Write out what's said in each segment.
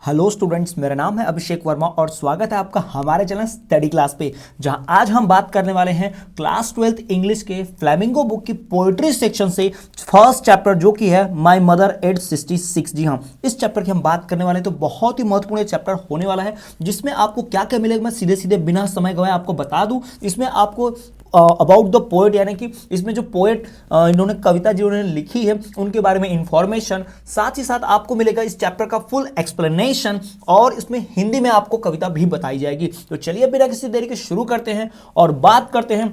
Hello students, मेरा नाम है अभिषेक वर्मा और स्वागत है आपका हमारे चैनल स्टडी क्लास पे, जहां आज हम बात करने वाले हैं क्लास 12th इंग्लिश के फ्लेमिंगो बुक की पोएट्री सेक्शन से फर्स्ट चैप्टर जो कि है माय मदर एट 66। जी हाँ, इस चैप्टर की हम बात करने वाले हैं। तो बहुत ही महत्वपूर्ण चैप्टर होने वाला है जिसमें आपको क्या क्या मिलेगा मैं सीधे सीधे बिना समय गवाए आपको बता दूं। इसमें आपको अबाउट द पोएट यानी कि इसमें जो पोएट इन्होंने कविता जो उन्होंने लिखी है उनके बारे में इंफॉर्मेशन, साथ ही साथ आपको मिलेगा इस चैप्टर का फुल एक्सप्लेनेशन और इसमें हिंदी में आपको कविता भी बताई जाएगी। तो चलिए बिना किसी देरी के शुरू करते हैं और बात करते हैं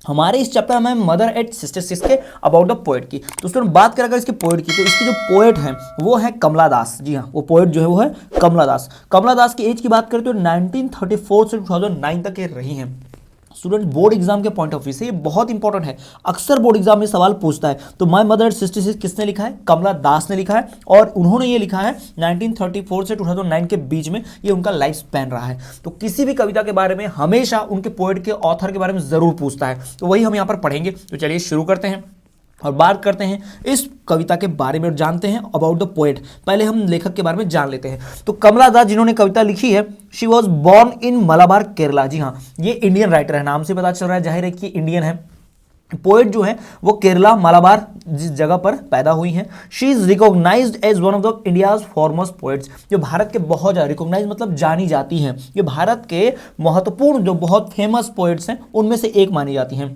हमारे इस चैप्टर में मदर एट 66 के अबाउट द पोएट की। तो उसमें बात करें अगर इसके पोएट की, तो इसकी जो पोएट है वो है कमला दास। जी हाँ, वो पोएट जो है वो है कमला दास। कमला दास की एज की बात करें तो 1934 से 2009 तक ये रही हैं। स्टूडेंट बोर्ड एग्जाम के पॉइंट ऑफ व्यू से ये बहुत इंपॉर्टेंट है, अक्सर बोर्ड एग्जाम में सवाल पूछता है। तो माय मदर एट 66 किसने लिखा है? कमला दास ने लिखा है और उन्होंने ये लिखा है 1934 से 2009 के बीच में, ये उनका लाइफ स्पैन रहा है। तो किसी भी कविता के बारे में हमेशा उनके पोएट के ऑथर के बारे में जरूर पूछता है, तो वही हम यहाँ पर पढ़ेंगे। तो चलिए शुरू करते हैं और बात करते हैं इस कविता के बारे में और जानते हैं अबाउट द पोएट। पहले हम लेखक के बारे में जान लेते हैं। तो कमला दास जिन्होंने कविता लिखी है, she was born in Malabar Kerala. जी हाँ, ये इंडियन राइटर है, नाम से पता चल रहा है, जाहिर है कि इंडियन है। पोएट जो है वो केरला मलाबार जिस जगह पर पैदा हुई हैं। She is recognised as one of the India's foremost poets, जो भारत के बहुत ज़्यादा रिकॉग्नाइज मतलब जानी जाती हैं, ये भारत के महत्वपूर्ण जो बहुत फेमस पोएट्स हैं उनमें से एक मानी जाती हैं।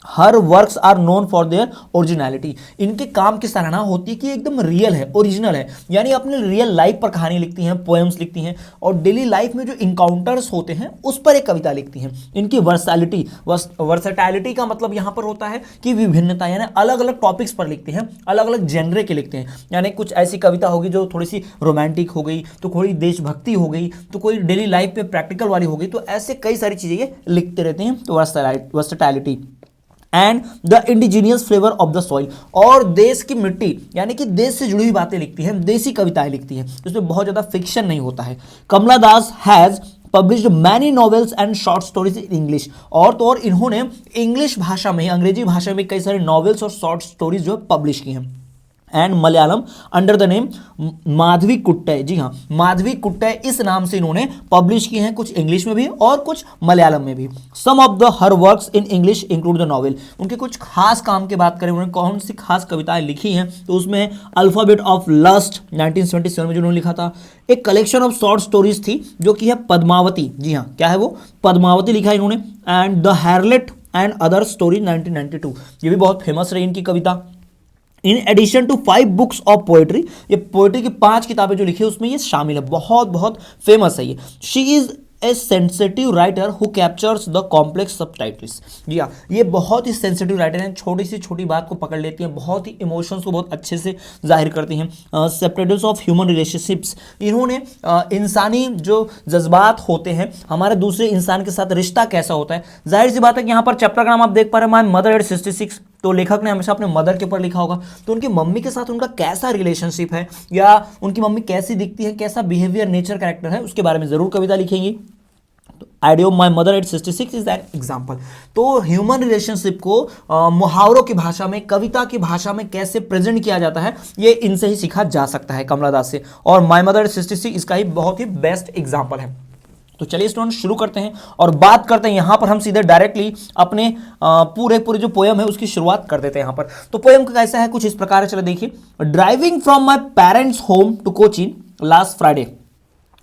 Her works are known for their originality, इनके काम की सराहना होती है कि एकदम रियल है, ओरिजिनल है, यानी अपने रियल लाइफ पर कहानी लिखती हैं, पोएम्स लिखती हैं और डेली लाइफ में जो इनकाउंटर्स होते हैं उस पर एक कविता लिखती हैं। इनकी वर्सैटिलिटी का मतलब यहाँ पर होता है कि विभिन्नता, यानी अलग अलग टॉपिक्स पर लिखते हैं, अलग अलग जेनरे के लिखते हैं। यानी कुछ ऐसी कविता होगी जो थोड़ी सी रोमांटिक हो गई, तो थोड़ी देशभक्ति हो गई, तो कोई डेली लाइफ में प्रैक्टिकल वाली हो गई, तो ऐसे कई सारी चीज़ें ये लिखते रहते हैं। तो versatility and the indigenous flavour of the soil, और देश की मिट्टी यानी कि देश से जुड़ी हुई बातें लिखती हैं, देसी कविताएं लिखती हैं, इसमें बहुत ज़्यादा फिक्शन नहीं होता है। Kamala Das has published many novels and short stories in English, और तो और इन्होंने इंग्लिश भाषा में, अंग्रेजी भाषा में कई सारे नॉवेल्स और शॉर्ट स्टोरीज जो है पब्लिश की हैं। And Malayalam under the name Madhavi Kutty. जी हाँ, माधवी कुट्टय इस नाम से इन्होंने पब्लिश की हैं, कुछ इंग्लिश में भी और कुछ मलयालम में भी। Some of the her works in English include the novel, उनके कुछ खास काम की बात करें, उन्होंने कौन सी खास कविताएं लिखी हैं, तो उसमें अल्फाबेट ऑफ लस्ट 1977 में जो उन्होंने लिखा था, एक कलेक्शन ऑफ शॉर्ट स्टोरीज थी जो कि है पद्मावती। जी हाँ, क्या है वो? पद्मावती लिखा है इन्होंने। And the harlot and other story 1992, ये भी बहुत फेमस रही इनकी कविता। In addition to 5 books of poetry, ये पोएट्री की 5 किताबें जो लिखी है उसमें ये शामिल है, बहुत बहुत फेमस है ये। She is a sensitive writer who captures the complex subtitles. जी हाँ, ये बहुत ही सेंसिटिव राइटर हैं, छोटी सी छोटी बात को पकड़ लेती हैं, बहुत ही इमोशंस को बहुत अच्छे से जाहिर करती हैं। सेपरेटल्स ऑफ ह्यूमन रिलेशनशिप्स, इन्होंने इंसानी जो जज्बात होते हैं, हमारे दूसरे इंसान के साथ रिश्ता कैसा होता है, जाहिर सी बात है कि यहाँ पर चैप्टर का नाम आप देख पा रहे हैं माय मदर एट 66, तो लेखक ने हमेशा अपने मदर के ऊपर लिखा होगा, तो उनकी मम्मी के साथ उनका कैसा रिलेशनशिप है या उनकी मम्मी कैसी दिखती है, कैसा बिहेवियर, नेचर, कैरेक्टर है, उसके बारे में जरूर कविता लिखेंगी। तो idea of my mother eight 66 is an example. तो ह्यूमन रिलेशनशिप को मुहावरों की भाषा में, कविता की भाषा में कैसे प्रेजेंट किया जाता है, ये इनसे ही सीखा जा सकता है, कमला दास से, और माय मदर एट 66 इसका ही बहुत ही बेस्ट एग्जाम्पल है। तो चलिए स्टूडेंट शुरू करते हैं और बात करते हैं। यहां पर हम सीधे डायरेक्टली अपने पूरे जो पोएम है उसकी शुरुआत कर देते हैं यहां पर। तो पोएम का कैसा है, कुछ इस प्रकार है, चलो देखिए। Driving from my parents home to Cochin last Friday.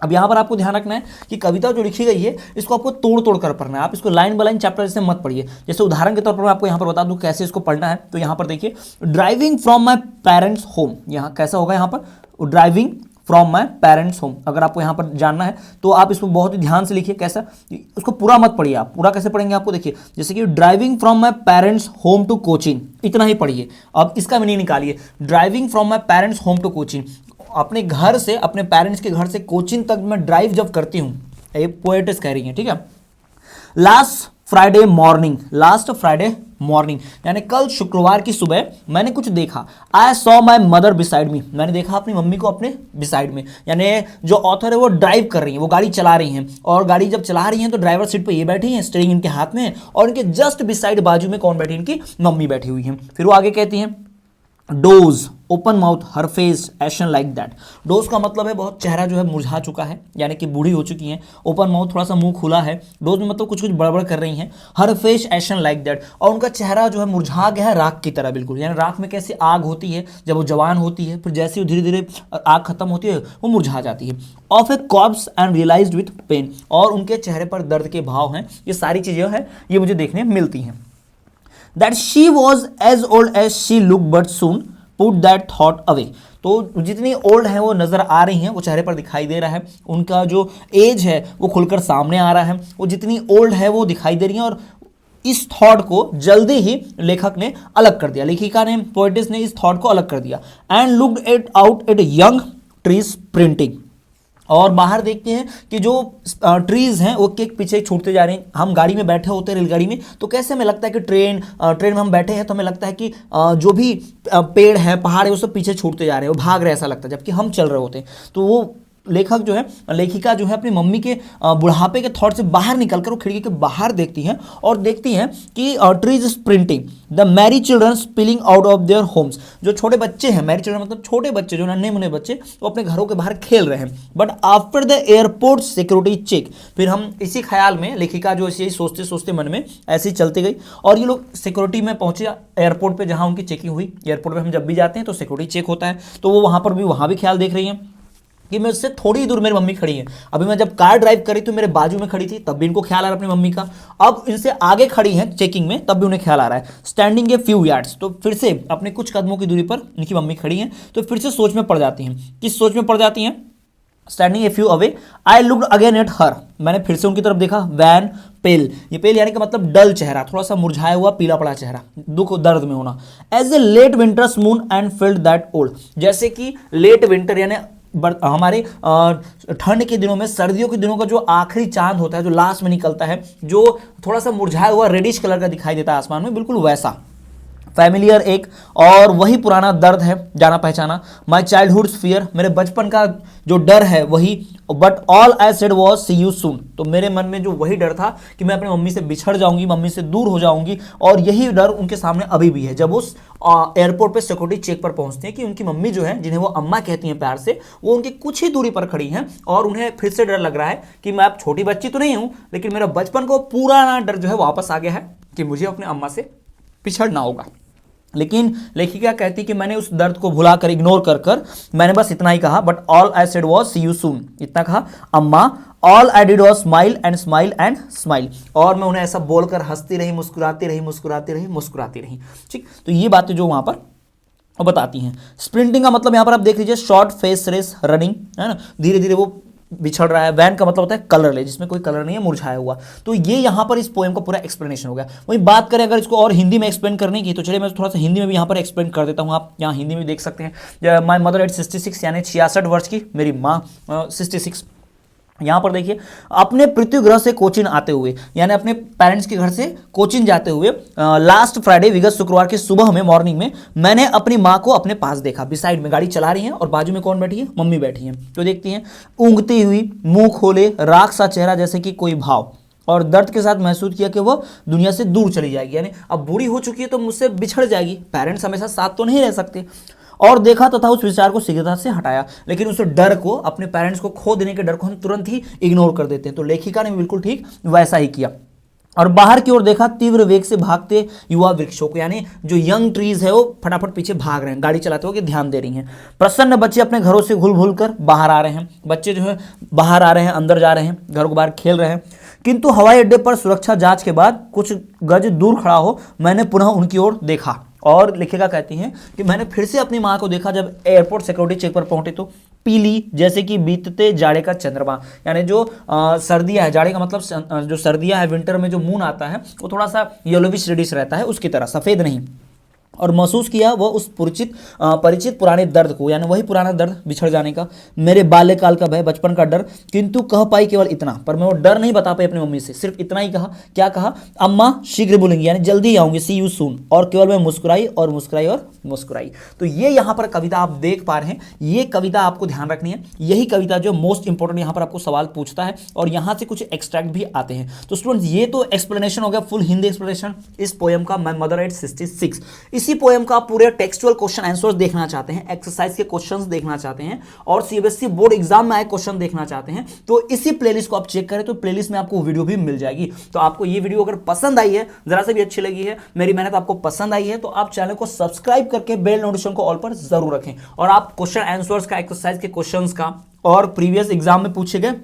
अब यहां पर आपको ध्यान रखना है कि कविता जो लिखी गई है इसको आपको तोड़ तोड़ कर पढ़ना है, आप इसको लाइन बाय लाइन चैप्टर जैसे मत पढ़िए। जैसे उदाहरण के तौर पर मैं आपको यहां पर बता दूं कैसे इसको पढ़ना है। तो यहां पर देखिए, driving from my parents home, यहां कैसा होगा, यहां पर driving from my parents home, अगर आपको यहाँ पर जानना है तो आप इसको बहुत ही ध्यान से लिखिए। कैसा, उसको पूरा मत पढ़िए, आप पूरा कैसे पढ़ेंगे आपको देखिए, जैसे कि driving from my parents home to Cochin, इतना ही पढ़िए। अब इसका मीनिंग निकालिए, driving from my parents home to Cochin, अपने घर से, अपने पेरेंट्स के घर से कोचीन तक मैं ड्राइव जब करती हूँ, ये पोएट्स कह रही है, ठीक है। लास्ट फ्राइडे मॉर्निंग यानी कल शुक्रवार की सुबह मैंने कुछ देखा। I saw my mother beside me, मैंने देखा अपनी मम्मी को अपने बिसाइड में, यानी जो ऑथर है वो ड्राइव कर रही हैं, वो गाड़ी चला रही हैं, और गाड़ी जब चला रही हैं तो ड्राइवर सीट पे ये बैठी हैं, स्टीयरिंग इनके हाथ में है, और इनके जस्ट बिसाइड बाजू में कौन बैठी, इनकी मम्मी बैठी हुई हैं। फिर वो आगे कहती हैं, dose open mouth her face ation like that. Dose का मतलब है बहुत चेहरा जो है मुरझा चुका है, यानी कि बूढ़ी हो चुकी हैं। ओपन माउथ थोड़ा सा मुंह खुला है। डोज में मतलब कुछ कुछ बड़बड़ कर रही हैं। हर फेस एशन लाइक दैट, और उनका चेहरा जो है मुरझा गया है राख की तरह बिल्कुल, यानी राख में कैसे आग होती है जब वो जवान होती है, फिर जैसे वो धीरे धीरे आग खत्म होती है वो मुरझा जाती है। Of a corpse and realised with pain, और उनके चेहरे पर दर्द के भाव हैं। ये सारी चीजें हैं ये मुझे देखने मिलती हैं। That she was as old as she look but soon put that thought away, तो जितनी ओल्ड है वो नजर आ रही हैं, वो चेहरे पर दिखाई दे रहा है। उनका जो एज है वो खुलकर सामने आ रहा है, वो जितनी ओल्ड है वो दिखाई दे रही है। और इस थॉट को जल्दी ही लेखक ने अलग कर दिया, लेखिका ने, पोएटिस ने इस थॉट को अलग कर दिया। And looked it out at young trees printing, और बाहर देखते हैं कि जो ट्रीज हैं वो के पीछे छूटते जा रहे हैं। हम गाड़ी में बैठे होते हैं रेलगाड़ी में, तो कैसे हमें लगता है कि ट्रेन में हम बैठे हैं तो हमें लगता है कि जो भी पेड़ है पहाड़ है वो सब पीछे छूटते जा रहे हैं, वो भाग रहे हैं ऐसा लगता है, जबकि हम चल रहे होते हैं। तो वो लेखक जो है, लेखिका जो है अपनी मम्मी के बुढ़ापे के थॉट से बाहर निकलकर वो खिड़की के बाहर देखती हैं और देखती हैं कि trees sprinting the Mary children spilling out of their homes, जो छोटे बच्चे हैं, मैरी चिल्ड्रन मतलब छोटे बच्चे, जो नन्हे मुन्ने बच्चे, वो अपने घरों के बाहर खेल रहे हैं। But after the airport security check, फिर हम इसी ख्याल में, लेखिका जो यही सोचते सोचते मन में ऐसे ही चलती गई, और ये लोग सिक्योरिटी में पहुंचे एयरपोर्ट पे, जहां उनकी चेकिंग हुई। एयरपोर्ट पे हम जब भी जाते हैं तो सिक्योरिटी चेक होता है, तो वो वहां पर भी वहां भी ख्याल देख रही हैं कि मैं उससे थोड़ी दूर मेरी मम्मी खड़ी है। अभी मैं जब कार ड्राइव करी तो मेरे बाजू में खड़ी थी, तब भी इनको ख्याल आ रहा है अपनी मम्मी का। अब इनसे आगे खड़ी है चेकिंग में, तब भी उन्हें ख्याल आ रहा है। स्टैंडिंग ए फ्यू यार्ड्स, तो फिर से अपने कुछ कदमों की दूरी पर इनकी मम्मी खड़ी हैं, तो फिर से सोच में पड़ जाती हैं। किस सोच में पड़ जाती हैं? Standing a few away I looked again at her, मैंने फिर से उनकी तरफ देखा। वैन पेल, ये पेल यानी कि मतलब डल चेहरा, थोड़ा सा मुरझाया हुआ पीला पड़ा चेहरा, दुख दर्द में होना। As a late winters moon and field that old, जैसे कि लेट विंटर यानी हमारे ठंड के दिनों में, सर्दियों के दिनों का जो आखिरी चांद होता है, जो लास्ट में निकलता है, जो थोड़ा सा मुरझाया हुआ रेडिश कलर का दिखाई देता है आसमान में, बिल्कुल वैसा। फैमिलियर एक, और वही पुराना दर्द है, जाना पहचाना। माई चाइल्डहुड फियर, मेरे बचपन का जो डर है वही। But all I said was see you soon, तो मेरे मन में जो वही डर था कि मैं अपनी मम्मी से बिछड़ जाऊंगी, मम्मी से दूर हो जाऊंगी, और यही डर उनके सामने अभी भी है जब उस एयरपोर्ट पे सिक्योरिटी चेक पर पहुंचते हैं कि उनकी मम्मी जो है, जिन्हें वो अम्मा कहती हैं प्यार से, वो उनकी कुछ ही दूरी पर खड़ी हैं, और उन्हें फिर से डर लग रहा है कि मैं अब छोटी बच्ची तो नहीं हूं, लेकिन मेरा बचपन को पुराना डर जो है वापस आ गया है कि मुझे अपने अम्मा से पिछड़ना होगा। लेकिन लेखिका कहती कि मैंने उस दर्द को भुलाकर, इग्नोर कर कर मैंने बस इतना ही कहा, but all I said was see you soon, इतना कहा। अम्मा all I did was smile and smile and smile, और मैं उन्हें ऐसा बोलकर हंसती रही, मुस्कुराती रही, मुस्कुराती रही, मुस्कुराती रही। ठीक, तो ये बातें जो वहां पर बताती हैं। स्प्रिंटिंग का मतलब यहां पर आप देख लीजिए, शॉर्ट फेस रेस रनिंग, है ना, धीरे धीरे वो बिछड़ रहा है। वैन का मतलब होता है कलरलेस, जिसमें कोई कलर नहीं है, मुरझाया हुआ। तो ये यहां पर इस पोएम का पूरा एक्सप्लेनेशन हो गया। वही बात करें अगर इसको और हिंदी में एक्सप्लेन करने की, तो चलिए मैं थोड़ा सा हिंदी में भी यहां पर एक्सप्लेन कर देता हूं। आप यहां हिंदी में देख सकते हैं। माई मदर एट 66, यानी 66 वर्ष की मेरी माँ, 66। यहां पर देखिए, अपने पृथ्वी ग्रह से कोचिन आते हुए, यानी अपने पेरेंट्स के घर से कोचिन जाते हुए, लास्ट फ्राइडे विगत शुक्रवार के सुबह में, मॉर्निंग में, मैंने अपनी माँ को अपने पास देखा। बिसाइड में गाड़ी चला रही हैं और बाजू में कौन बैठी है? मम्मी बैठी हैं। तो देखती हैं, ऊँघती हुई, मुंह खोले, राख सा चेहरा, जैसे कि कोई भाव, और दर्द के साथ महसूस किया कि वह दुनिया से दूर चली जाएगी, यानी अब बूढ़ी हो चुकी है तो मुझसे बिछड़ जाएगी। पेरेंट्स हमेशा साथ तो नहीं रह सकते। और देखा तथा उस विचार को शीघ्रता से हटाया, लेकिन उस डर को, अपने पेरेंट्स को खो देने के डर को हम तुरंत ही इग्नोर कर देते हैं। तो लेखिका ने बिल्कुल ठीक वैसा ही किया। और बाहर की ओर देखा, तीव्र वेग से भागते युवा वृक्षों को, यानी जो यंग ट्रीज है वो फटाफट पीछे भाग रहे हैं, गाड़ी चलाते हुए ध्यान दे रही हैं। प्रसन्न बच्चे अपने घरों से घुल घुल कर बाहर आ रहे हैं, बच्चे जो है बाहर आ रहे हैं, अंदर जा रहे हैं, घरों के बाहर खेल रहे हैं। किंतु हवाई अड्डे पर सुरक्षा जांच के बाद कुछ गज दूर खड़ा हो मैंने पुनः उनकी ओर देखा। और लेखिका कहती हैं कि मैंने फिर से अपनी माँ को देखा जब एयरपोर्ट सिक्योरिटी चेक पर पहुंचे, तो पीली, जैसे कि बीतते जाड़े का चंद्रमा, यानी जो सर्दियाँ है, जाड़े का मतलब जो सर्दियाँ है, विंटर में जो मून आता है वो थोड़ा सा येलोविश रेडिश रहता है, उसकी तरह, सफ़ेद नहीं। और महसूस किया वह उस परिचित पुराने दर्द को, यानी वही पुराना दर्द, बिछड़ जाने का, मेरे बाल्यकाल का भय, बचपन का डर। किंतु कह पाई केवल इतना, पर मैं वो डर नहीं बता पाई अपनी मम्मी से, सिर्फ इतना ही कहा। क्या कहा? अम्मा शीघ्र बोलेंगी, यानी जल्दी ही आऊंगी, सी यू सून। और केवल मैं मुस्कुराई और मुस्कुराई और मुस्कुराई। तो ये यहाँ पर कविता आप देख पा रहे हैं, ये कविता आपको ध्यान रखनी है। यही कविता जो मोस्ट इंपॉर्टेंट यहाँ पर आपको सवाल पूछता है, और यहाँ से कुछ एक्सट्रैक्ट भी आते हैं। तो स्टूडेंट्स, ये तो एक्सप्लेनेशन हो गया, फुल हिंदी एक्सप्लेनेशन इस पोएम का, माय मदर एट 66। इस इसी पोएम का पूरे टेक्सचुअल क्वेश्चन आंसर्स देखना चाहते हैं, एक्सरसाइज के क्वेश्चंस देखना चाहते हैं और सीबीएसई बोर्ड एग्जाम में आए क्वेश्चन देखना चाहते हैं, तो इसी प्लेलिस्ट को आप चेक करें, तो प्लेलिस्ट में आपको वीडियो भी मिल जाएगी। तो आपको ये वीडियो अगर पसंद आई है, जरा से भी अच्छी लगी है, मेरी मेहनत आपको पसंद आई है, तो आप चैनल को सब्सक्राइब करके बेल नोटिफिकेशन को ऑल पर जरूर रखें। और आप क्वेश्चन आंसर्स का, एक्सरसाइज के क्वेश्चंस का और प्रीवियस एग्जाम में पूछे गए,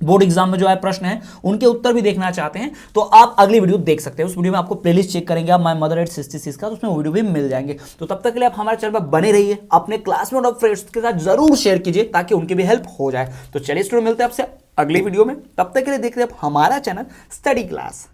बोर्ड एग्जाम में जो आए प्रश्न है उनके उत्तर भी देखना चाहते हैं, तो आप अगली वीडियो देख सकते हैं। उस वीडियो में आपको प्लेलिस्ट चेक करेंगे आप, माय मदर एट 66 का, तो उसमें वीडियो भी मिल जाएंगे। तो तब तक के लिए आप हमारे चैनल पर बने रहिए, अपने क्लासमेट और फ्रेंड्स के साथ जरूर शेयर कीजिए ताकि उनकी भी हेल्प हो जाए। तो चलिए स्टूडेंट, मिलते हैं आपसे अगली वीडियो में, तब तक के लिए देखते हैं आप हमारा चैनल स्टडी क्लास।